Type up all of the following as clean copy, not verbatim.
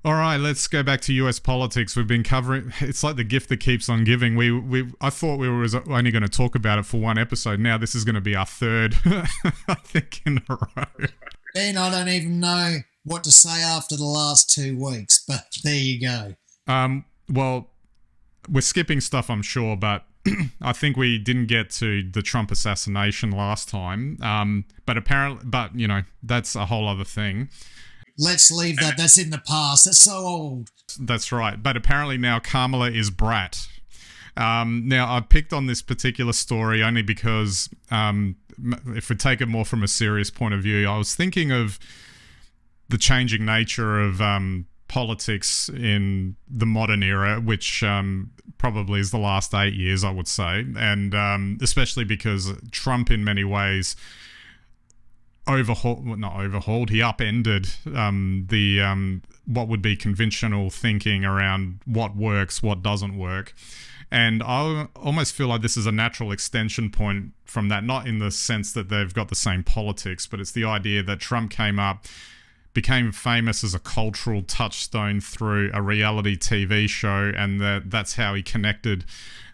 All right, let's go back to US politics. We've been covering. It's like the gift that keeps on giving. I thought we were only going to talk about it for one episode. Now this is going to be our third, I think, in a row. Ben, I don't even know what to say after the last 2 weeks, but there you go. Well, we're skipping stuff, I'm sure, but I think we didn't get to the Trump assassination last time. But that's a whole other thing. Let's leave that. That's in the past. That's so old. That's right. But apparently now Kamala is Brat. Now, I picked on this particular story only because if we take it more from a serious point of view, I was thinking of the changing nature of politics in the modern era, which probably is the last 8 years, I would say. And especially because Trump, in many ways, he upended the what would be conventional thinking around what works, what doesn't work. And I almost feel like this is a natural extension point from that, not in the sense that they've got the same politics, but it's the idea that Trump came up, became famous as a cultural touchstone through a reality TV show, and that's how he connected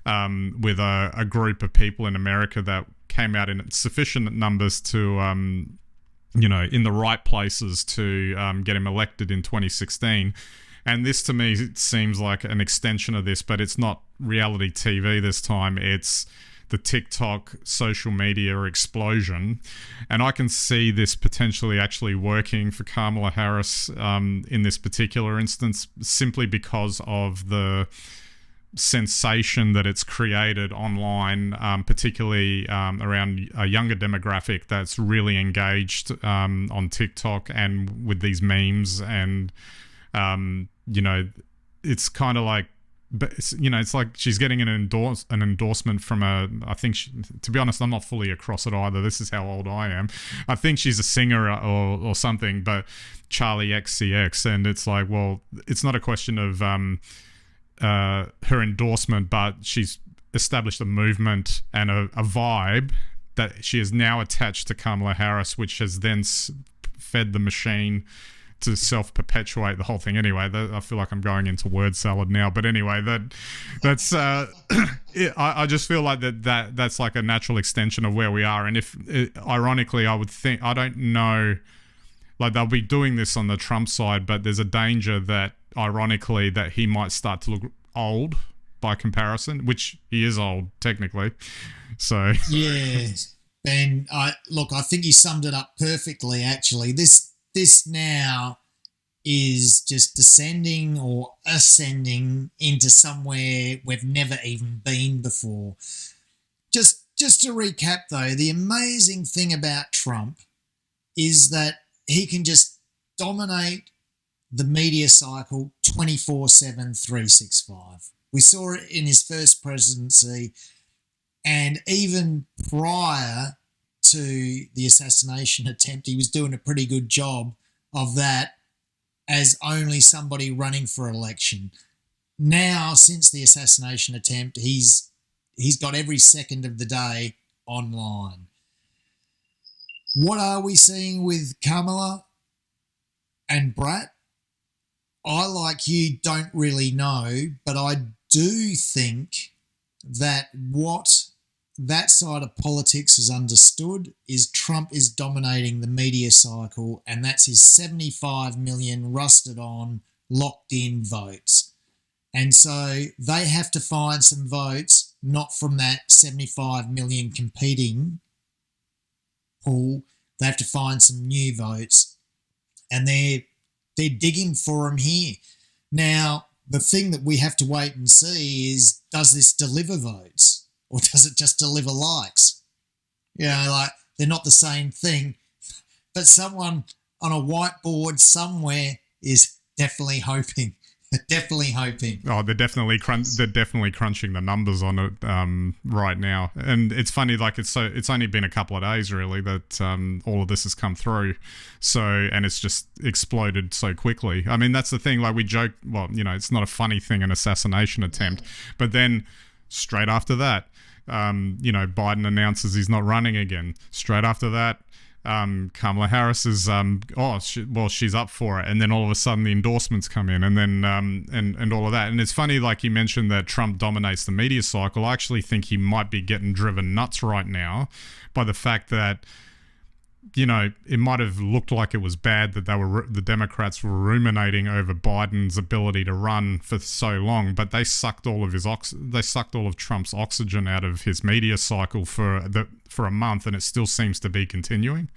with a group of people in America that came out in sufficient numbers to, in the right places to get him elected in 2016. And this, to me, seems like an extension of this, but it's not reality TV this time. It's the TikTok social media explosion. And I can see this potentially actually working for Kamala Harris in this particular instance, simply because of the sensation that it's created online, particularly around a younger demographic that's really engaged on TikTok and with these memes. And, it's kind of like, it's like she's getting an endorsement from to be honest, I'm not fully across it either. This is how old I am. I think she's a singer or something, but Charlie XCX. And it's like, well, it's not a question of her endorsement, but she's established a movement and a vibe that she is now attached to Kamala Harris, which has then fed the machine to self-perpetuate the whole thing. Anyway, I feel like I'm going into word salad now, but anyway, that's I just feel like that's like a natural extension of where we are. And ironically, I would think, I don't know, like they'll be doing this on the Trump side, but there's a danger that, ironically, that he might start to look old by comparison, which he is old technically. So yeah, Ben, I think you summed it up perfectly. Actually, this now is just descending or ascending into somewhere we've never even been before. Just to recap, though, the amazing thing about Trump is that he can just dominate the media cycle 24/7, 365. We saw it in his first presidency, and even prior to the assassination attempt, he was doing a pretty good job of that as only somebody running for election. Now, since the assassination attempt, he's got every second of the day online. What are we seeing with Kamala and Brat? I, like you, don't really know, but I do think that what that side of politics is understood is Trump is dominating the media cycle, and that's his 75 million rusted on, locked in votes. And so they have to find some votes, not from that 75 million competing pool. They have to find some new votes, and they're digging for them here. Now, the thing that we have to wait and see is, does this deliver votes? Or does it just deliver likes? Like they're not the same thing. But someone on a whiteboard somewhere is definitely hoping. Definitely hoping. Oh, they're definitely crunching the numbers on it right now. And it's funny, like it's only been a couple of days really that all of this has come through. So, and it's just exploded so quickly. I mean, that's the thing. Like we joke, well, it's not a funny thing, an assassination attempt, but then straight after that, Biden announces he's not running again. Straight after that, Kamala Harris is she's up for it, and then all of a sudden the endorsements come in, and then and all of that. And it's funny, like you mentioned, that Trump dominates the media cycle. I actually think he might be getting driven nuts right now by the fact that, you know, it might have looked like it was bad that the Democrats were ruminating over Biden's ability to run for so long, but they sucked all of Trump's oxygen out of his media cycle for a month, and it still seems to be continuing.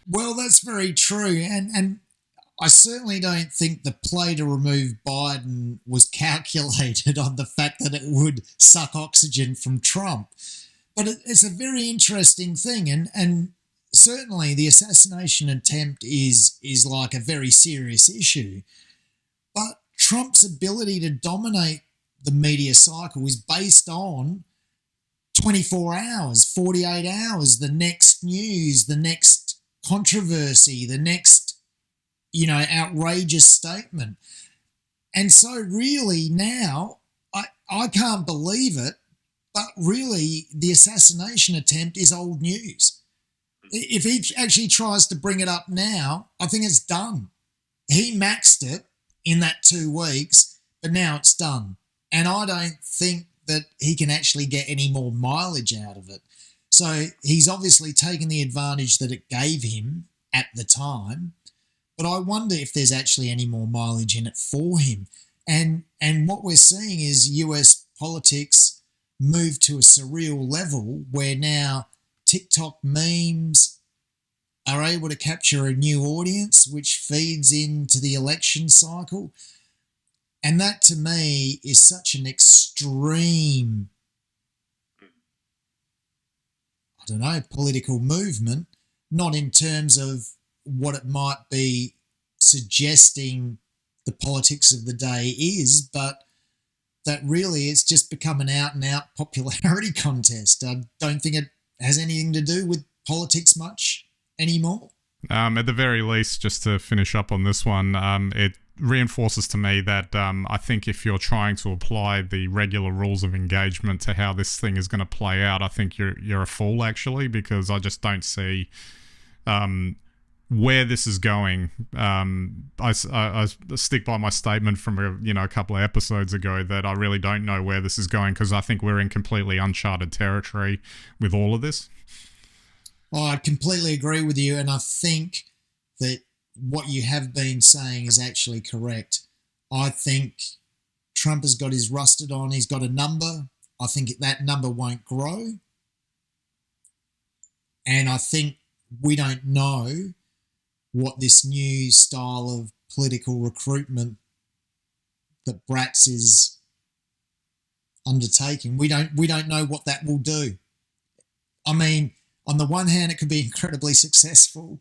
Well, that's very true, and I certainly don't think the play to remove Biden was calculated on the fact that it would suck oxygen from Trump. But it's a very interesting thing, and certainly the assassination attempt is like a very serious issue. But Trump's ability to dominate the media cycle is based on 24 hours, 48 hours, the next news, the next controversy, the next, you know, outrageous statement. And so really now, I can't believe it, but really the assassination attempt is old news. If he actually tries to bring it up now, I think it's done. He maxed it in that 2 weeks, but now it's done. And I don't think that he can actually get any more mileage out of it. So he's obviously taken the advantage that it gave him at the time, but I wonder if there's actually any more mileage in it for him. And what we're seeing is US politics move to a surreal level where now TikTok memes are able to capture a new audience, which feeds into the election cycle. And that to me is such an extreme, I don't know, political movement, not in terms of what it might be suggesting the politics of the day is, but that really it's just become an out-and-out popularity contest. I don't think it has anything to do with politics much anymore. At the very least, just to finish up on this one, it reinforces to me that I think if you're trying to apply the regular rules of engagement to how this thing is going to play out, I think you're a fool, actually, because I just don't see where this is going. I stick by my statement from a couple of episodes ago that I really don't know where this is going, because I think we're in completely uncharted territory with all of this. Oh, I completely agree with you, and I think that what you have been saying is actually correct. I think Trump has got his rusted on. He's got a number. I think that number won't grow. And I think we don't know what this new style of political recruitment that Bratz is undertaking. We don't know what that will do. I mean, on the one hand, it could be incredibly successful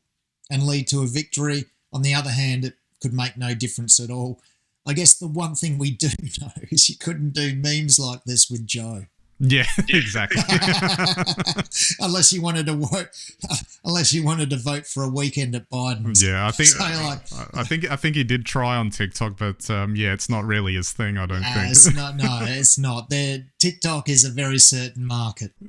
and lead to a victory. On the other hand, it could make no difference at all. I guess the one thing we do know is you couldn't do memes like this with Joe. Yeah, exactly. unless you wanted to vote for a weekend at Biden's. Yeah, I think he did try on TikTok, but yeah, it's not really his thing. I don't think. It's not. No, it's not. TikTok is a very certain market.